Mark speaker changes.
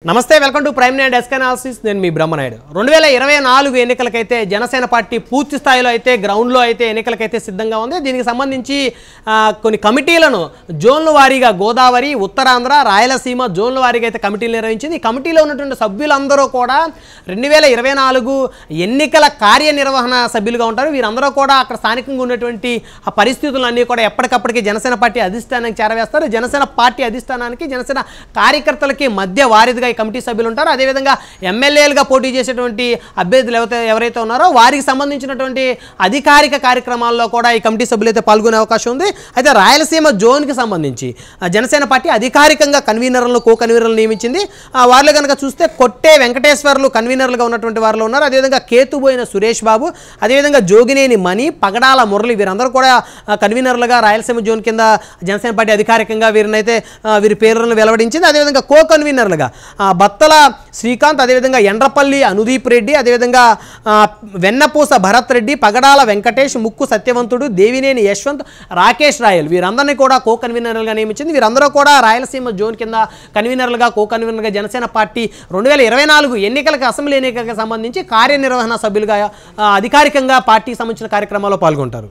Speaker 1: నమస్తే welcome to prime nine desk analysis నేను మీ Brahmanaidu 2024 ఎన్నికలకైతే Janasena party పూర్తి స్థాయిలో అయితే గ్రౌండ్లో అయితే ఎన్నికలకైతే సిద్ధంగా ఉంది దీనికి సంబంధించి కొన్ని కమిటీలను జోన్ల వారీగా గోదావరి ఉత్తరాంధ్ర రాయలసీమ జోన్ల వారీగా అయితే కమిటీలు నిర్వహించింది ఈ కమిటీలో ఉన్నటువంటి సభ్యులందరూ కూడా 2024 ఎన్నికల కార్యనిర్వహణ సభ్యులుగా ఉంటారు వీరందరూ కూడా అక్కడ స్థానికంగా ఉన్నటువంటి ఆ పరిస్థితులన్నీ కూడా ఎప్పటికప్పటికి జనసేన పార్టీ అధిష్టానానికి చేరవేస్తారు జనసేన పార్టీ అధిష్టానానికి జనసేన కార్యకర్తలకి మధ్య వారీగా కమిటీ సభ్యులు ఉంటారు అదేవిధంగా ఎమ్మెల్యేలుగా పోటీ చేసేటువంటి అభ్యర్థులు ఎవరైతే ఉన్నారో వారికి సంబంధించినటువంటి అధికారిక కార్యక్రమాల్లో కూడా ఈ కమిటీ సభ్యులు అయితే పాల్గొనే అవకాశం ఉంది అయితే రాయలసీమ జోన్కి సంబంధించి జనసేన పార్టీ అధికారికంగా కన్వీనర్లను కో కన్వీనర్లు నియమించింది వారిలో కనుక చూస్తే కొట్టే వెంకటేశ్వర్లు కన్వీనర్లుగా ఉన్నటువంటి వారిలో ఉన్నారు అదేవిధంగా కేతుబోయిన సురేష్ బాబు అదేవిధంగా జోగినేని మణి పగడాల మురళి వీరందరూ కూడా కన్వీనర్లుగా రాయలసీమ జోన్ కింద జనసేన పార్టీ అధికారికంగా వీరి పేర్లను వెల్లడించింది అదేవిధంగా కో కన్వీనర్లుగా బత్తల శ్రీకాంత్ అదేవిధంగా ఎండ్రపల్లి అనుదీప్ రెడ్డి అదేవిధంగా వెన్నపూస భరత్ రెడ్డి పగడాల వెంకటేష్ ముక్కు సత్యవంతుడు దేవినేని యశ్వంత్ రాకేష్ రాయల్ వీరందరినీ కూడా కో కన్వీనర్లుగా నియమించింది వీరందరూ కూడా రాయలసీమ జోన్ కింద కన్వీనర్లుగా కో కన్వీనర్గా జనసేన పార్టీ 2024 ఎన్నికలకు అసెంబ్లీ ఎన్నికలకు సంబంధించి కార్యనిర్వహణ సభ్యులుగా అధికారికంగా పార్టీకి సంబంధించిన కార్యక్రమాల్లో పాల్గొంటారు